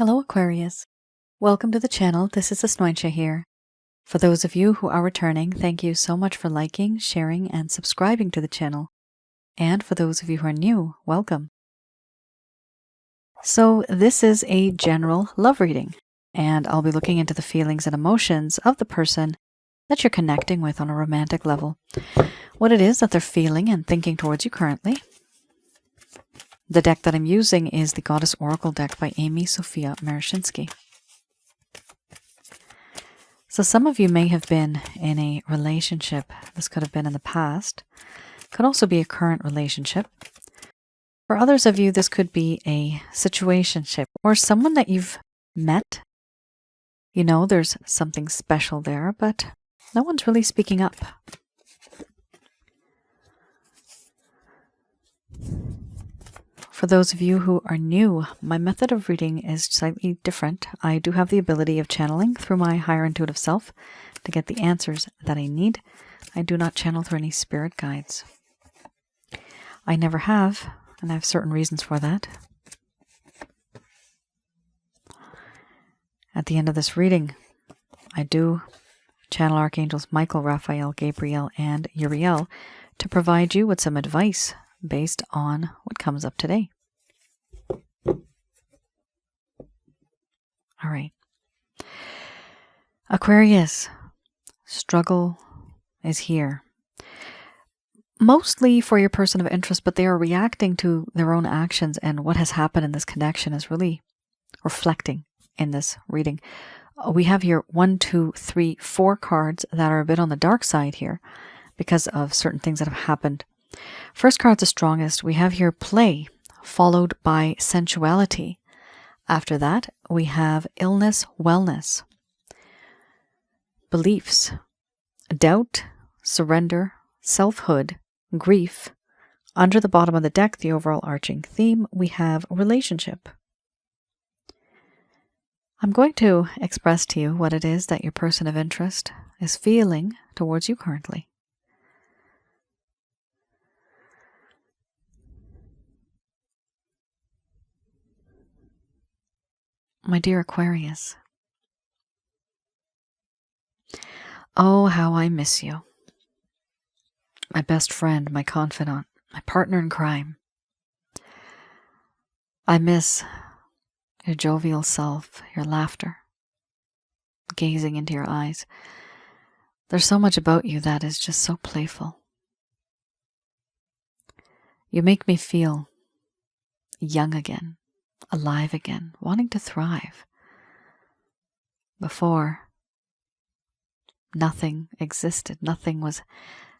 Hello Aquarius. Welcome to the channel. This is Asnointia here. For those of you who are returning, thank you so much for liking, sharing, and subscribing to the channel. And for those of you who are new, welcome. So this is a general love reading, and I'll be looking into the feelings and emotions of the person that you're connecting with on a romantic level. What it is that they're feeling and thinking towards you currently. The deck that I'm using is the Goddess Oracle deck by Amy Sophia Marashinsky. So some of you may have been in a relationship. This could have been in the past. Could also be a current relationship. For others of you, this could be a situationship or someone that you've met. You know, there's something special there, but no one's really speaking up. For those of you who are new, my method of reading is slightly different. I do have the ability of channeling through my higher intuitive self to get the answers that I need. I do not channel through any spirit guides. I never have, and I have certain reasons for that. At the end of this reading, I do channel Archangels Michael, Raphael, Gabriel, and Uriel to provide you with some advice based on what comes up today. All right. Aquarius, struggle is here. Mostly for your person of interest, but they are reacting to their own actions, and what has happened in this connection is really reflecting in this reading. We have here 1, 2, 3, 4 cards that are a bit on the dark side here because of certain things that have happened. First card's the strongest. We have here play, followed by sensuality. After that, we have illness, wellness, beliefs, doubt, surrender, selfhood, grief. Under the bottom of the deck, the overall arching theme, we have relationship. I'm going to express to you what it is that your person of interest is feeling towards you currently. My dear Aquarius, oh, how I miss you. My best friend, my confidant, my partner in crime. I miss your jovial self, your laughter, gazing into your eyes. There's so much about you that is just so playful. You make me feel young again, alive again, wanting to thrive. Before, nothing existed. Nothing was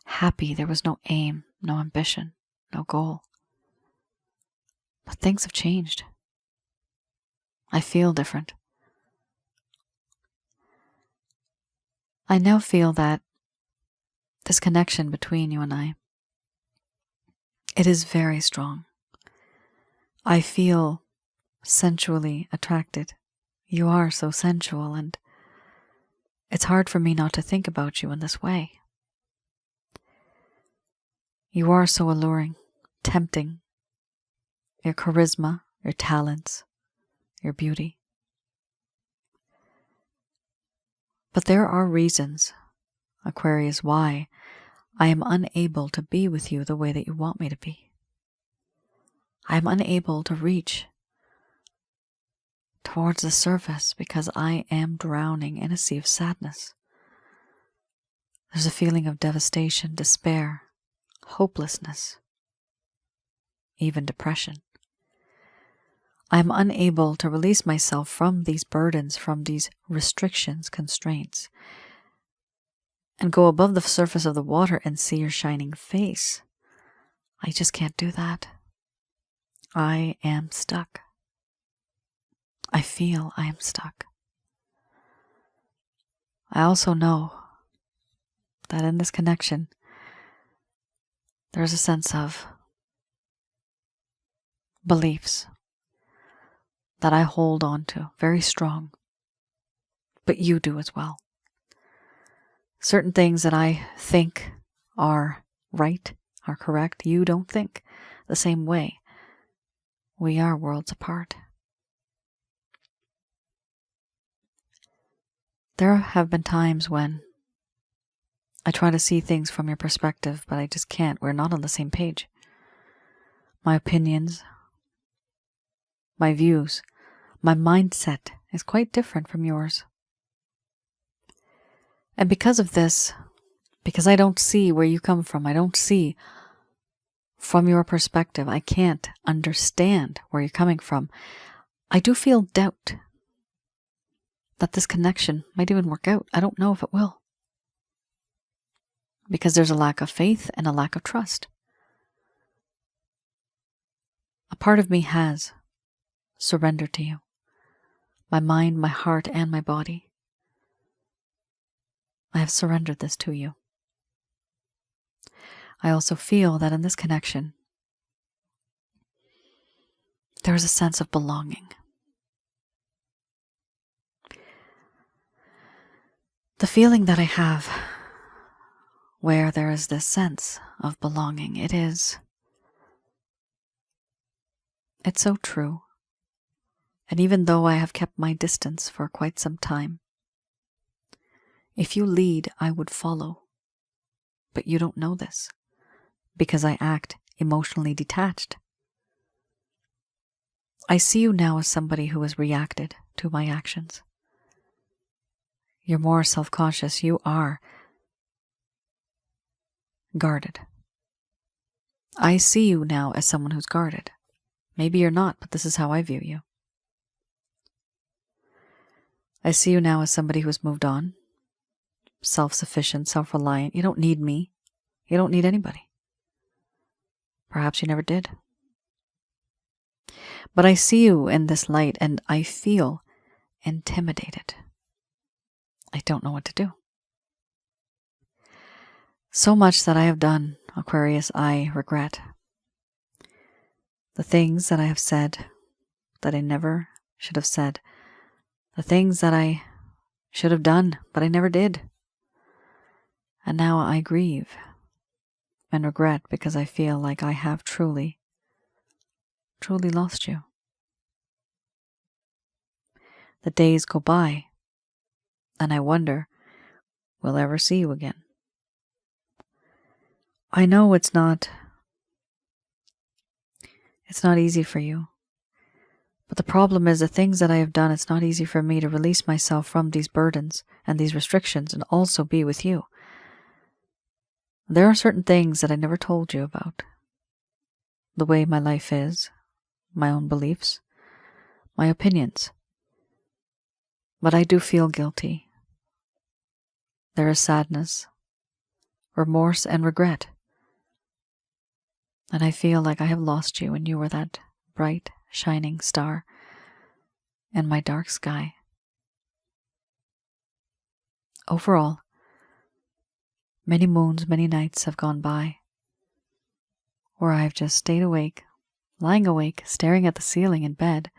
happy. There was no aim, no ambition, no goal. But things have changed. I feel different. I now feel that this connection between you and I, it is very strong. I feel sensually attracted. You are so sensual, and it's hard for me not to think about you in this way. You are so alluring, tempting. Your charisma, your talents, your beauty. But there are reasons, Aquarius, why I am unable to be with you the way that you want me to be. I am unable to reach towards the surface because I am drowning in a sea of sadness. There's a feeling of devastation, despair, hopelessness, even depression. I am unable to release myself from these burdens, from these restrictions, constraints, and go above the surface of the water and see your shining face. I just can't do that. I am stuck. I feel I am stuck. I also know that in this connection, there's a sense of beliefs that I hold on to, very strong, but you do as well. Certain things that I think are right, are correct, you don't think the same way. We are worlds apart. There have been times when I try to see things from your perspective, but I just can't. We're not on the same page. My opinions, my views, my mindset is quite different from yours. And because of this, because I don't see where you come from, I don't see from your perspective, I can't understand where you're coming from, I do feel doubt that this connection might even work out. I don't know if it will. Because there's a lack of faith and a lack of trust. A part of me has surrendered to you. My mind, my heart, and my body. I have surrendered this to you. I also feel that in this connection, there is a sense of belonging. The feeling that I have where there is this sense of belonging, it's so true. And even though I have kept my distance for quite some time, if you lead, I would follow. But you don't know this, because I act emotionally detached. I see you now as somebody who has reacted to my actions. You're more self-conscious. You are guarded. I see you now as someone who's guarded. Maybe you're not, but this is how I view you. I see you now as somebody who's moved on, self-sufficient, self-reliant. You don't need me. You don't need anybody. Perhaps you never did. But I see you in this light and I feel intimidated. I don't know what to do. So much that I have done, Aquarius, I regret. The things that I have said that I never should have said. The things that I should have done, but I never did. And now I grieve and regret because I feel like I have truly lost you. The days go by, and I wonder, will I ever see you again? I know it's not easy for you. But the problem is the things that I have done, it's not easy for me to release myself from these burdens and these restrictions and also be with you. There are certain things that I never told you about. The way my life is, my own beliefs, my opinions. But I do feel guilty. There is sadness, remorse, and regret. And I feel like I have lost you and you were that bright, shining star in my dark sky. Overall, many moons, many nights have gone by where I've just stayed awake, lying awake, staring at the ceiling in bed,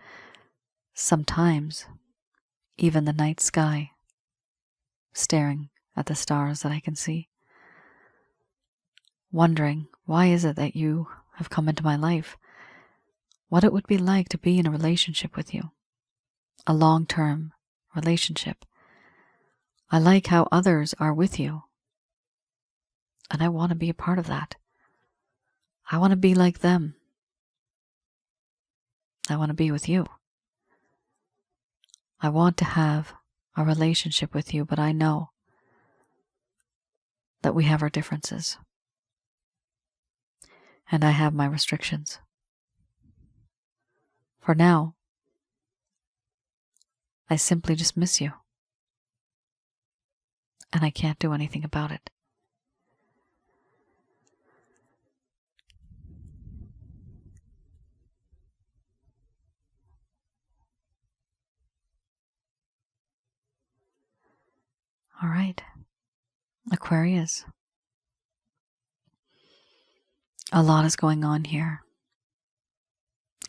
sometimes even the night sky, staring at the stars that I can see, wondering why is it that you have come into my life, what it would be like to be in a relationship with you, a long-term relationship. I like how others are with you, and I want to be a part of that. I want to be like them. I want to be with you. I want to have a relationship with you, but I know that we have our differences. And I have my restrictions. For now, I simply just miss you. And I can't do anything about it. All right, Aquarius. A lot is going on here.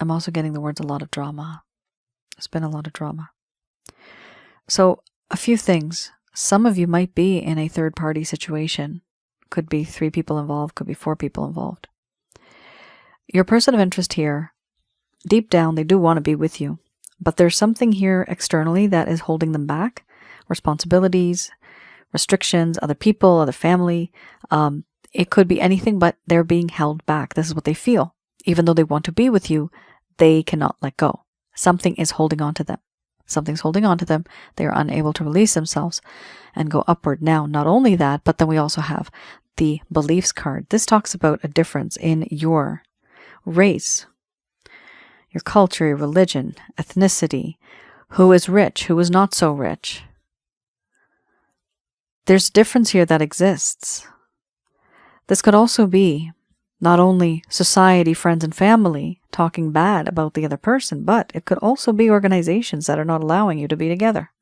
I'm also getting the words a lot of drama. There's been a lot of drama. So, a few things. Some of you might be in a third-party situation. Could be 3 people involved, could be 4 people involved. Your person of interest here, deep down, they do want to be with you. But there's something here externally that is holding them back, responsibilities, restrictions, other people, other family. It could be anything, but they're being held back. This is what they feel. Even though they want to be with you, they cannot let go. Something is holding on to them. Something's holding on to them. They are unable to release themselves and go upward. Now, not only that, but then we also have the beliefs card. This talks about a difference in your race, your culture, your religion, ethnicity, who is rich, who is not so rich. There's a difference here that exists. This could also be not only society, friends, and family talking bad about the other person, but it could also be organizations that are not allowing you to be together.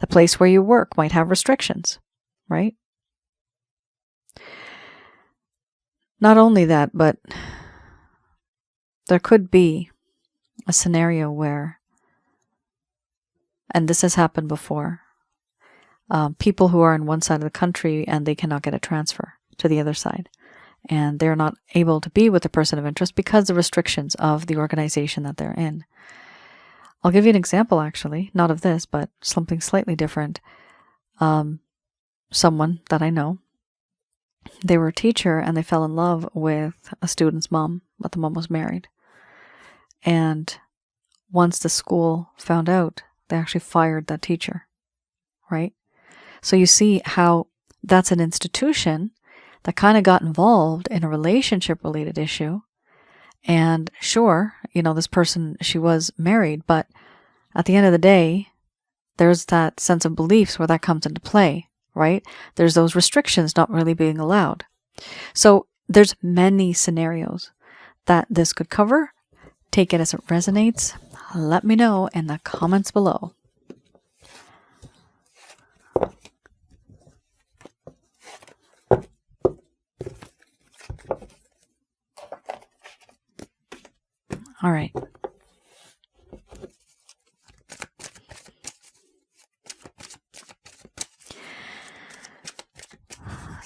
The place where you work might have restrictions, right? Not only that, but there could be a scenario where, and this has happened before, people who are in one side of the country and they cannot get a transfer to the other side. And they're not able to be with the person of interest because of the restrictions of the organization that they're in. I'll give you an example, actually, not of this, but something slightly different. Someone that I know, they were a teacher and they fell in love with a student's mom, but the mom was married. And once the school found out, they actually fired that teacher, right? So you see how that's an institution that kind of got involved in a relationship-related issue. And sure, this person, she was married, but at the end of the day, there's that sense of beliefs where that comes into play, right? There's those restrictions not really being allowed. So there's many scenarios that this could cover. Take it as it resonates. Let me know in the comments below. All right.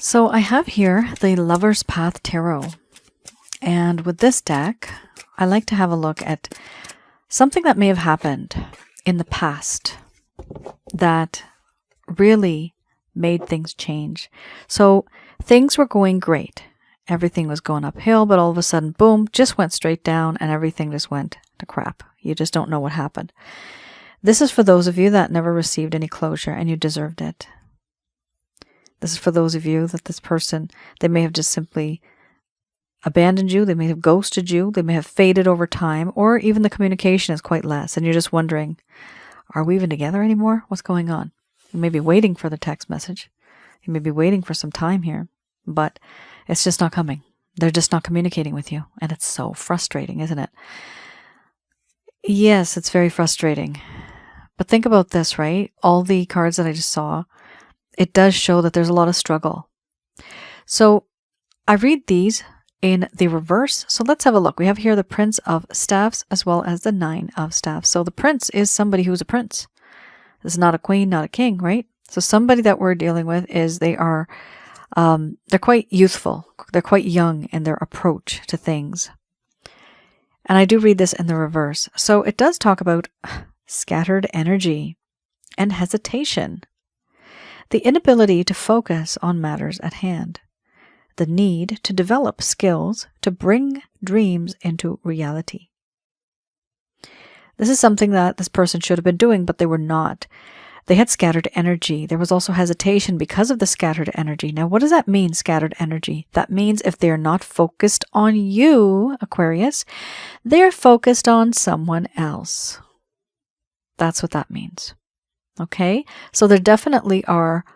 So I have here the Lover's Path Tarot. And with this deck, I like to have a look at something that may have happened in the past that really made things change. So things were going great. Everything was going uphill, but all of a sudden, boom, just went straight down and everything just went to crap. You just don't know what happened. This is for those of you that never received any closure and you deserved it. This is for those of you that this person, they may have just simply abandoned you, they may have ghosted you, they may have faded over time, or even the communication is quite less and you're just wondering, are we even together anymore? What's going on? You may be waiting for the text message. You may be waiting for some time here, but it's just not coming. They're just not communicating with you. And it's so frustrating, isn't it? Yes, it's very frustrating. But think about this, right? All the cards that I just saw, it does show that there's a lot of struggle. So I read these in the reverse. So let's have a look. We have here the Prince of Staffs as well as the Nine of Staffs. So the Prince is somebody who's a prince. This is not a queen, not a king, right? So somebody that we're dealing with is they're quite youthful. They're quite young in their approach to things. And I do read this in the reverse. So it does talk about scattered energy and hesitation, the inability to focus on matters at hand, the need to develop skills to bring dreams into reality. This is something that this person should have been doing, but they were not. They had scattered energy. There was also hesitation because of the scattered energy. Now, what does that mean, scattered energy? That means if they're not focused on you, Aquarius, they're focused on someone else. That's what that means. Okay? So there definitely are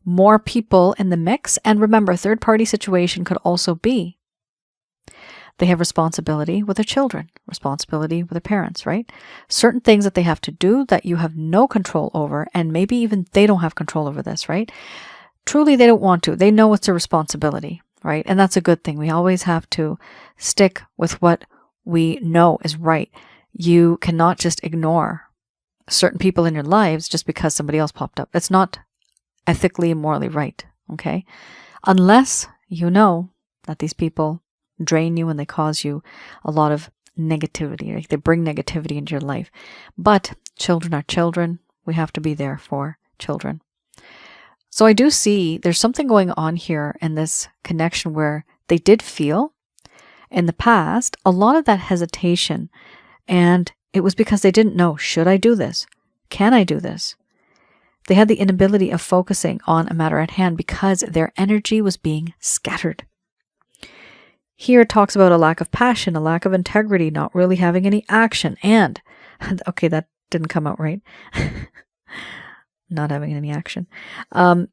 more people in the mix. And remember, third-party situation could also be they have responsibility with their children, responsibility with their parents, right? Certain things that they have to do that you have no control over, and maybe even they don't have control over this, right? Truly, they don't want to. They know it's a responsibility, right? And that's a good thing. We always have to stick with what we know is right. You cannot just ignore certain people in your lives just because somebody else popped up. It's not ethically and morally right, okay? Unless you know that these people drain you and they cause you a lot of negativity. Like they bring negativity into your life. But children are children. We have to be there for children. So I do see there's something going on here in this connection where they did feel in the past a lot of that hesitation, and it was because they didn't know, should I do this? Can I do this? They had the inability of focusing on a matter at hand because their energy was being scattered. Here it talks about a lack of passion, a lack of integrity, not really having any action, and, okay, that didn't come out right. Not having any action. And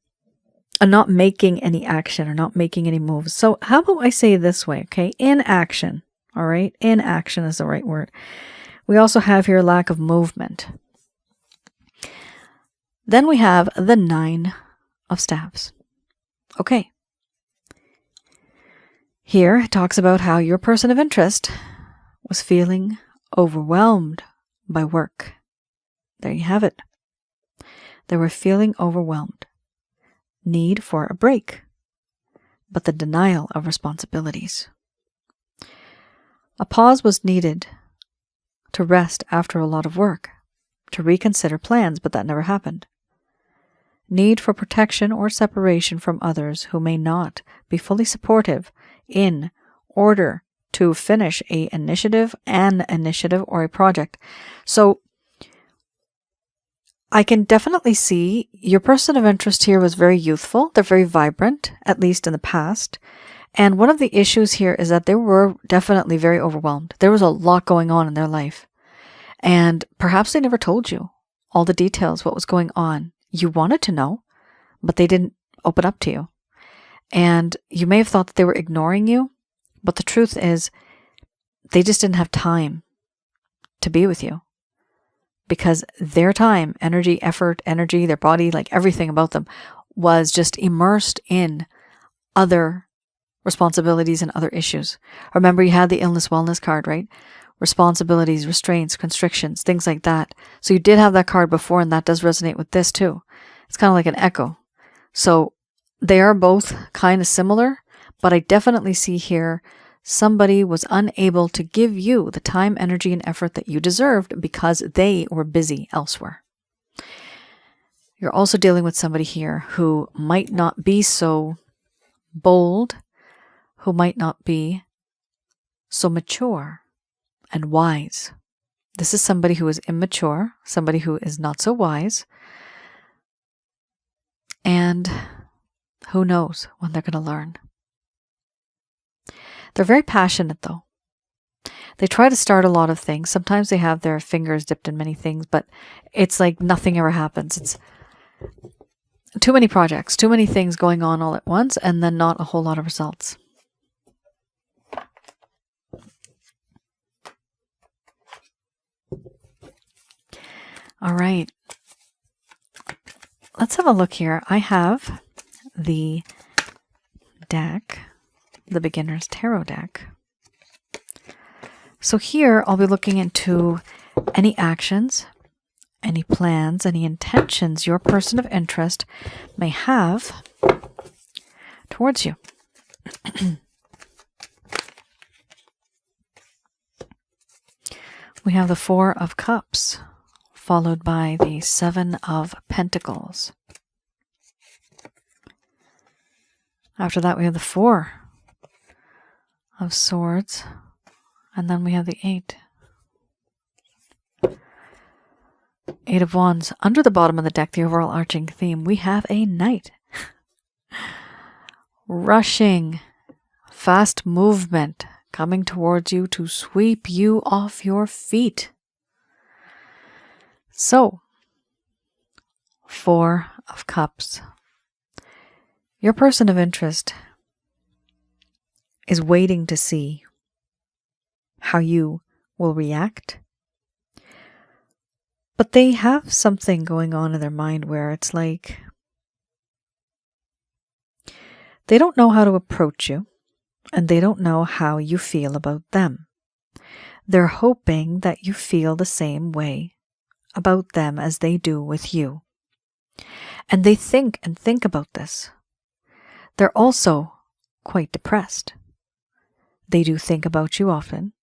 not making any action or not making any moves. So how about I say it this way, okay? Inaction, all right? Inaction is the right word. We also have here lack of movement. Then we have the 9 of Staves. Okay. Here it talks about how your person of interest was feeling overwhelmed by work. There you have it. They were feeling overwhelmed. Need for a break, but the denial of responsibilities. A pause was needed to rest after a lot of work, to reconsider plans, but that never happened. Need for protection or separation from others who may not be fully supportive in order to finish an initiative or a project. So I can definitely see your person of interest here was very youthful. They're very vibrant, at least in the past. And one of the issues here is that they were definitely very overwhelmed. There was a lot going on in their life. And perhaps they never told you all the details, what was going on. You wanted to know, but they didn't open up to you. And you may have thought that they were ignoring you, but the truth is they just didn't have time to be with you. Because their time, energy, effort, energy, their body, like everything about them was just immersed in other responsibilities and other issues. Remember, you had the illness wellness card, right? Responsibilities, restraints, constrictions, things like that. So you did have that card before, and that does resonate with this too. It's kind of like an echo. So they are both kind of similar, but I definitely see here somebody was unable to give you the time, energy, and effort that you deserved because they were busy elsewhere. You're also dealing with somebody here who might not be so bold, who might not be so mature and wise. This is somebody who is immature, somebody who is not so wise, and who knows when they're going to learn. They're very passionate though. They try to start a lot of things. Sometimes they have their fingers dipped in many things, but it's like nothing ever happens. It's too many projects, too many things going on all at once, and then not a whole lot of results. All right. Let's have a look here. I have the deck, the Beginner's Tarot deck. So here I'll be looking into any actions, any plans, any intentions your person of interest may have towards you. We have the 4 of Cups, followed by the 7 of Pentacles. After that, we have the 4 of Swords, and then we have the 8. 8 of Wands. Under the bottom of the deck, the overall arching theme, we have a Knight. Rushing, fast movement, coming towards you to sweep you off your feet. So, 4 of Cups. Your person of interest is waiting to see how you will react. But they have something going on in their mind where it's like they don't know how to approach you, and they don't know how you feel about them. They're hoping that you feel the same way about them as they do with you. And they think about this. They're also quite depressed. They do think about you often.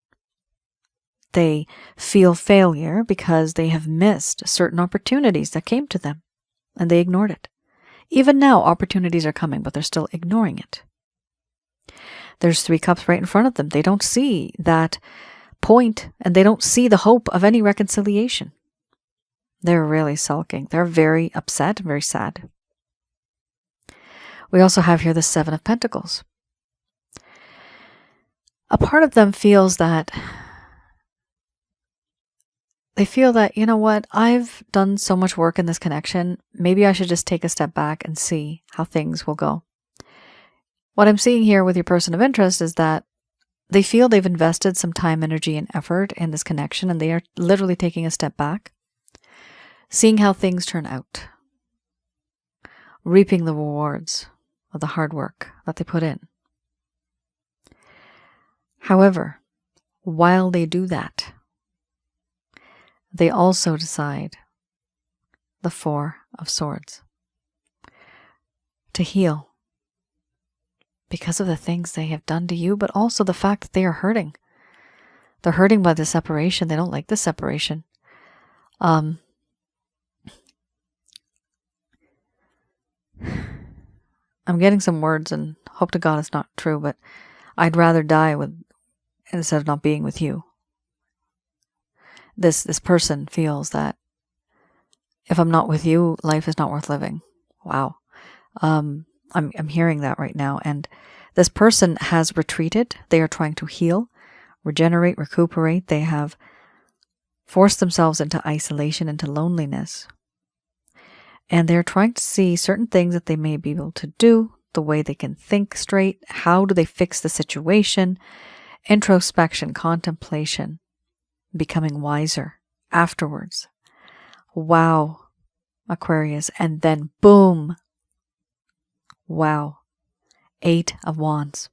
They feel failure because they have missed certain opportunities that came to them. and they ignored it. Even now, opportunities are coming, but they're still ignoring it. There's 3 cups right in front of them. They don't see that point, and they don't see the hope of any reconciliation. They're really sulking. They're very upset, very sad. We also have here the 7 of Pentacles. A part of them feels that you know what, I've done so much work in this connection. Maybe I should just take a step back and see how things will go. What I'm seeing here with your person of interest is that they feel they've invested some time, energy, and effort in this connection, and they are literally taking a step back, seeing how things turn out, reaping the rewards of the hard work that they put in. However, while they do that, they also decide, the 4 of Swords, to heal because of the things they have done to you, but also the fact that they are hurting. They're hurting by the separation. They don't like the separation. I'm getting some words, and hope to God it's not true, but I'd rather die instead of not being with you. This person feels that if I'm not with you, life is not worth living. Wow. I'm hearing that right now. And this person has retreated. They are trying to heal, regenerate, recuperate. They have forced themselves into isolation, into loneliness. And they're trying to see certain things that they may be able to do, the way they can think straight. How do they fix the situation? Introspection, contemplation, becoming wiser afterwards. Wow, Aquarius. And then boom. Wow. 8 of Wands.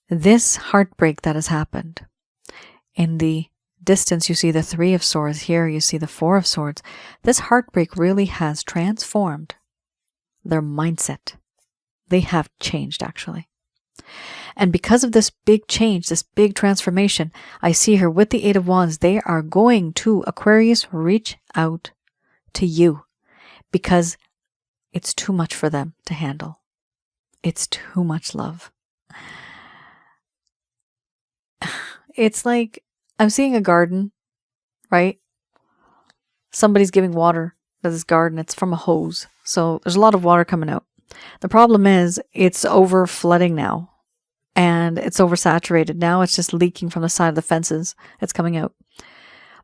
This heartbreak that has happened. In the distance, you see the 3 of Swords. Here you see the 4 of Swords. This heartbreak really has transformed their mindset. They have changed, actually. And because of this big change, this big transformation, I see here with the 8 of Wands, they are going to, Aquarius, reach out to you because it's too much for them to handle. It's too much love. It's like I'm seeing a garden, right? Somebody's giving water to this garden. It's from a hose. So there's a lot of water coming out. The problem is it's over flooding now. And it's oversaturated. Now it's just leaking from the side of the fences. It's coming out.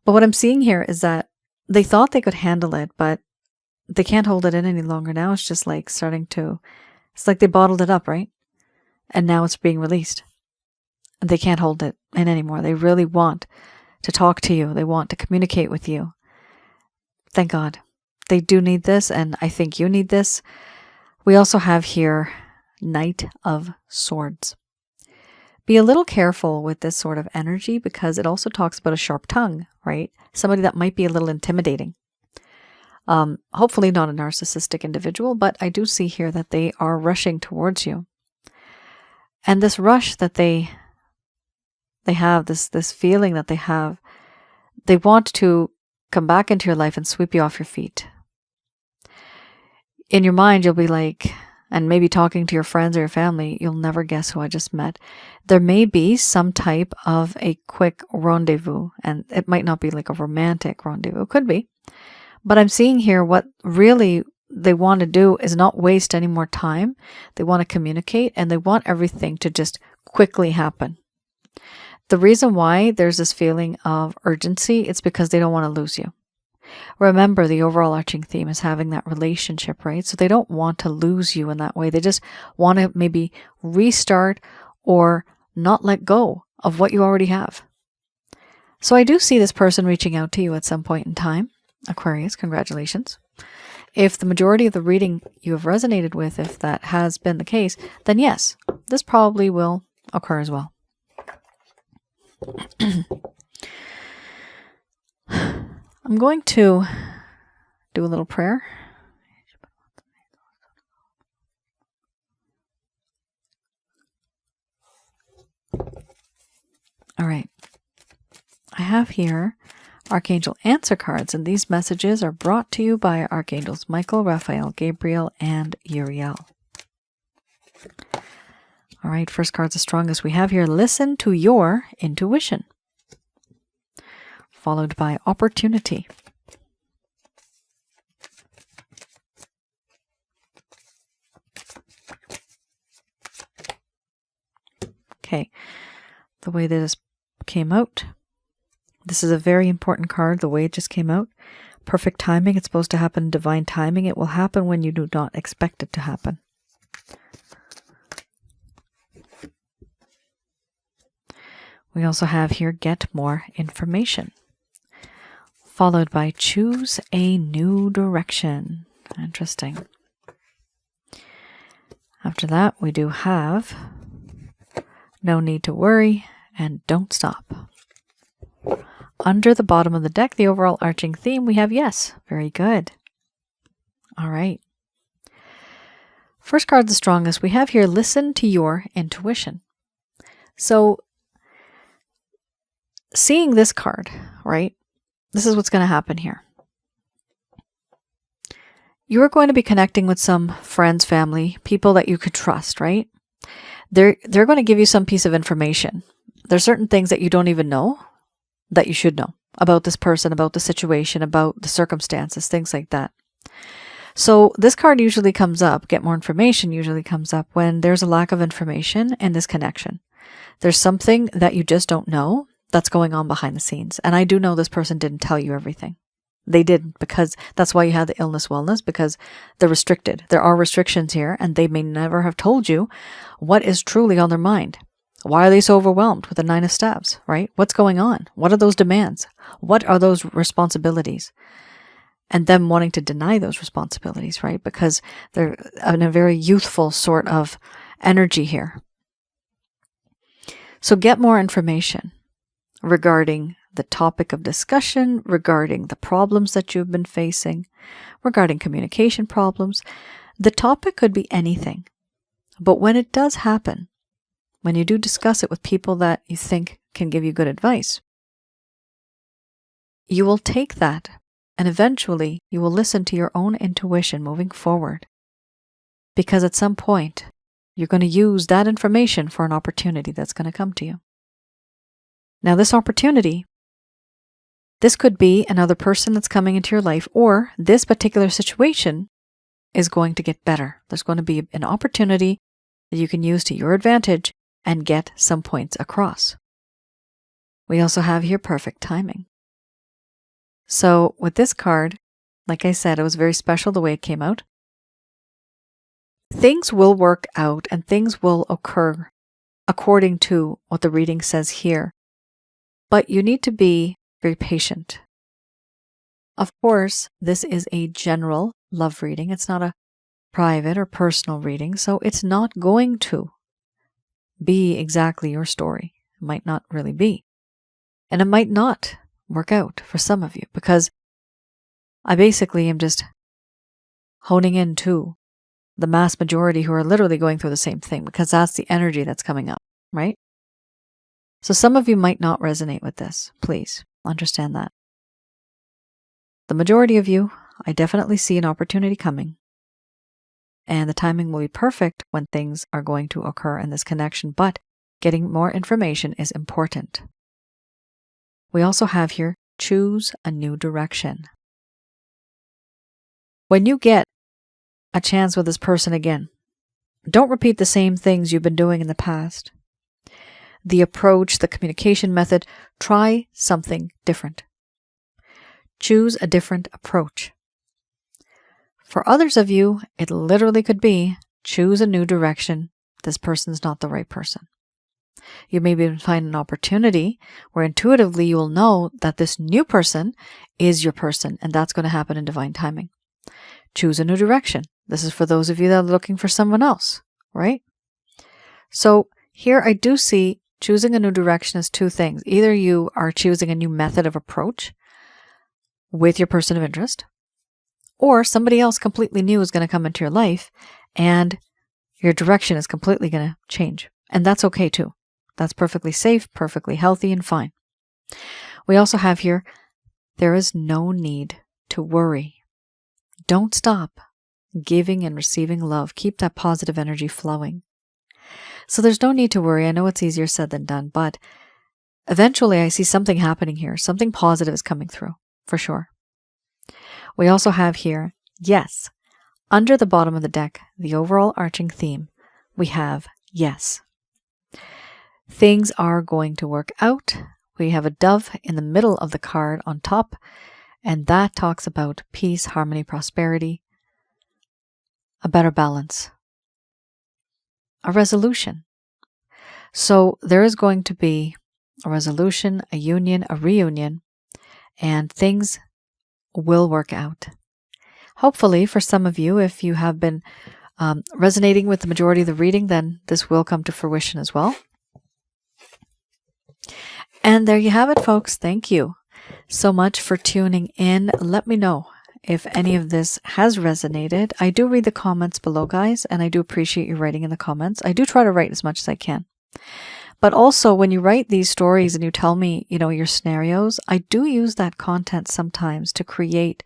But what I'm seeing here is that they thought they could handle it, but they can't hold it in any longer. Now it's just like it's like they bottled it up, right? And now it's being released. They can't hold it in anymore. They really want to talk to you. They want to communicate with you. Thank God. They do need this, and I think you need this. We also have here Knight of Swords. Be a little careful with this sort of energy because it also talks about a sharp tongue, right? Somebody that might be a little intimidating. Hopefully not a narcissistic individual, but I do see here that they are rushing towards you. And this rush that they have, this feeling that they have, they want to come back into your life and sweep you off your feet. In your mind, you'll be like, and maybe talking to your friends or your family, you'll never guess who I just met. There may be some type of a quick rendezvous, and it might not be like a romantic rendezvous. It could be. But I'm seeing here what really they want to do is not waste any more time. They want to communicate, and they want everything to just quickly happen. The reason why there's this feeling of urgency, it's because they don't want to lose you. Remember, the overall arching theme is having that relationship, right? So they don't want to lose you in that way. They just want to maybe restart or not let go of what you already have. So I do see this person reaching out to you at some point in time. Aquarius, congratulations. If the majority of the reading you have resonated with, if that has been the case, then yes, this probably will occur as well. I'm going to do a little prayer. All right. I have here Archangel answer cards, and these messages are brought to you by Archangels Michael, Raphael, Gabriel, and Uriel. All right, first card's the strongest we have here. Listen to your intuition. Followed by opportunity. Okay, the way that this came out. This is a very important card, the way it just came out. Perfect timing. It's supposed to happen in divine timing. It will happen when you do not expect it to happen. We also have here, get more information. Followed by choose a new direction. Interesting. After that, we do have no need to worry and don't stop. Under the bottom of the deck, the overall arching theme, we have yes. Very good. All right. First card, the strongest we have here, listen to your intuition. So, seeing this card, right? This is what's going to happen here. You're going to be connecting with some friends, family, people that you could trust, right? They're going to give you some piece of information. There's certain things that you don't even know that you should know about this person, about the situation, about the circumstances, things like that. So this card usually comes up, get more information usually comes up when there's a lack of information in this connection. There's something that you just don't know that's going on behind the scenes. And I do know this person didn't tell you everything. They didn't, because that's why you had the illness wellness, because they're restricted. There are restrictions here, and they may never have told you what is truly on their mind. Why are they so overwhelmed with the 9 of Staves, right? What's going on? What are those demands? What are those responsibilities? And them wanting to deny those responsibilities, right? Because they're in a very youthful sort of energy here. So get more information regarding the topic of discussion, regarding the problems that you've been facing, regarding communication problems. The topic could be anything. But when it does happen, when you do discuss it with people that you think can give you good advice, you will take that and eventually you will listen to your own intuition moving forward. Because at some point, you're going to use that information for an opportunity that's going to come to you. Now, this opportunity, this could be another person that's coming into your life, or this particular situation is going to get better. There's going to be an opportunity that you can use to your advantage and get some points across. We also have here perfect timing. So with this card, like I said, it was very special the way it came out. Things will work out and things will occur according to what the reading says here. But you need to be very patient. Of course, this is a general love reading. It's not a private or personal reading, so it's not going to be exactly your story. It might not really be. And it might not work out for some of you, because I basically am just honing into the mass majority who are literally going through the same thing, because that's the energy that's coming up, right? So some of you might not resonate with this. Please understand that. The majority of you, I definitely see an opportunity coming. And the timing will be perfect when things are going to occur in this connection, but getting more information is important. We also have here, choose a new direction. When you get a chance with this person again, don't repeat the same things you've been doing in the past. The approach, the communication method, try something different. Choose a different approach. For others of you, it literally could be choose a new direction. This person's not the right person. You may even find an opportunity where intuitively you will know that this new person is your person, and that's going to happen in divine timing. Choose a new direction. This is for those of you that are looking for someone else, right? So here I do see choosing a new direction as two things. Either you are choosing a new method of approach with your person of interest, or somebody else completely new is going to come into your life and your direction is completely going to change. And that's okay too. That's perfectly safe, perfectly healthy, and fine. We also have here There is no need to worry. Don't stop giving and receiving love. Keep that positive energy flowing. So there's no need to worry. I know it's easier said than done, but eventually I see something happening here. Something positive is coming through, for sure. We also have here, yes, under the bottom of the deck, the overall arching theme, we have yes. Things are going to work out. We have a dove in the middle of the card on top, and that talks about peace, harmony, prosperity, a better balance, a resolution. So there is going to be a resolution, a union, a reunion, and things will work out. Hopefully, for some of you, if you have been resonating with the majority of the reading, then this will come to fruition as well. And there you have it, folks. Thank you so much for tuning in. Let me know if any of this has resonated. I do read the comments below, guys, and I do appreciate you writing in the comments. I do try to write as much as I can. But also, when you write these stories and you tell me, your scenarios, I do use that content sometimes to create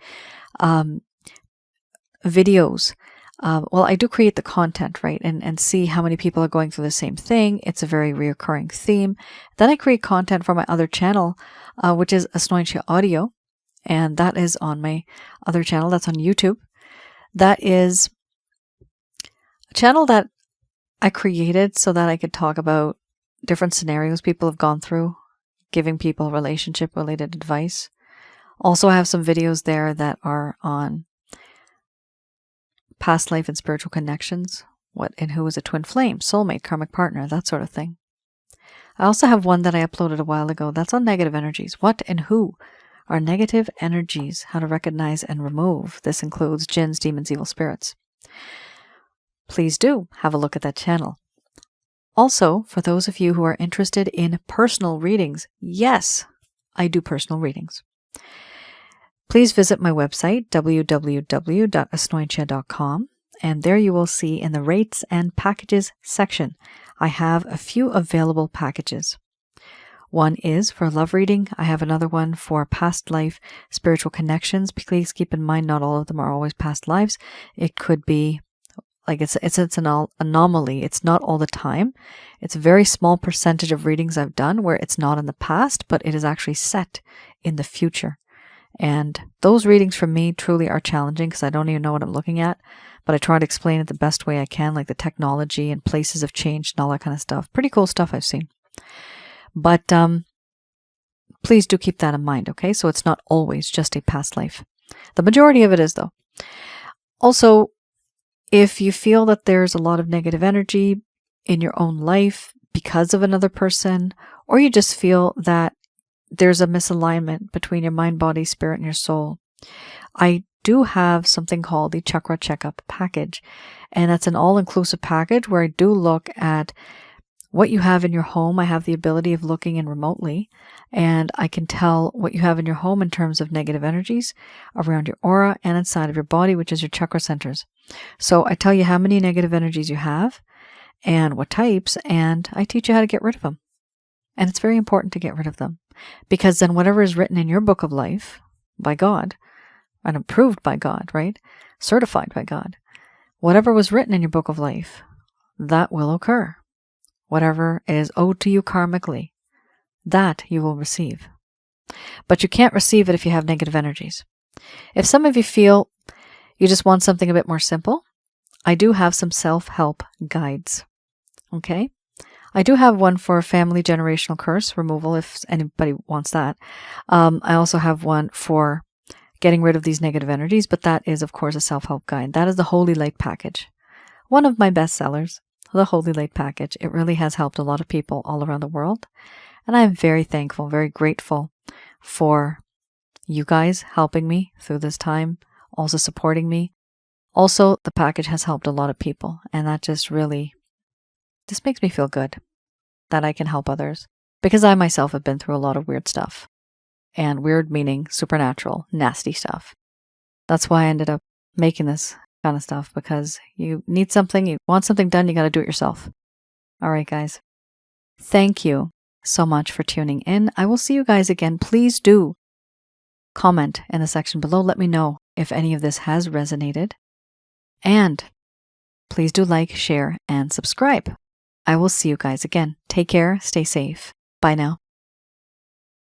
videos. I do create the content, right? And see how many people are going through the same thing. It's a very reoccurring theme. Then I create content for my other channel, which is Asnointia Audio. And that is on my other channel. That's on YouTube. That is a channel that I created so that I could talk about different scenarios people have gone through, giving people relationship-related advice. Also, I have some videos there that are on past life and spiritual connections, what and who is a twin flame, soulmate, karmic partner, that sort of thing. I also have one that I uploaded a while ago that's on negative energies. What and who are negative energies? How to recognize and remove. This includes jinns, demons, evil spirits. Please do have a look at that channel. Also, for those of you who are interested in personal readings, yes, I do personal readings. Please visit my website, www.asnointia.com, and there you will see in the rates and packages section, I have a few available packages. One is for love reading. I have another one for past life spiritual connections. Please keep in mind, not all of them are always past lives. It could be it's an anomaly. It's not all the time. It's a very small percentage of readings I've done where it's not in the past, but it is actually set in the future. And those readings for me truly are challenging because I don't even know what I'm looking at, but I try to explain it the best way I can, like the technology and places have changed and all that kind of stuff. Pretty cool stuff I've seen. But please do keep that in mind, okay? So it's not always just a past life. The majority of it is, though. Also, if you feel that there's a lot of negative energy in your own life because of another person, or you just feel that there's a misalignment between your mind, body, spirit, and your soul, I do have something called the Chakra Checkup Package. And that's an all-inclusive package where I do look at what you have in your home. I have the ability of looking in remotely, and I can tell what you have in your home in terms of negative energies around your aura and inside of your body, which is your chakra centers. So I tell you how many negative energies you have and what types, and I teach you how to get rid of them. And it's very important to get rid of them, because then whatever is written in your book of life by God and approved by God, right? Certified by God, whatever was written in your book of life, that will occur. Whatever is owed to you karmically, that you will receive. But you can't receive it if you have negative energies. If some of you feel you just want something a bit more simple, I do have some self-help guides. Okay? I do have one for family generational curse removal if anybody wants that. I also have one for getting rid of these negative energies, but that is, of course, a self-help guide. That is the Holy Light Package. One of my best sellers, the Holy Light Package. It really has helped a lot of people all around the world. And I am very thankful, very grateful for you guys helping me through this time, also supporting me. Also, the package has helped a lot of people, and that just makes me feel good that I can help others, because I myself have been through a lot of weird stuff, and weird meaning supernatural, nasty stuff. That's why I ended up making this kind of stuff, because you need something, you want something done, you got to do it yourself. All right, guys. Thank you so much for tuning in. I will see you guys again. Please do comment in the section below. Let me know if any of this has resonated. And please do like, share, and subscribe. I will see you guys again. Take care. Stay safe. Bye now.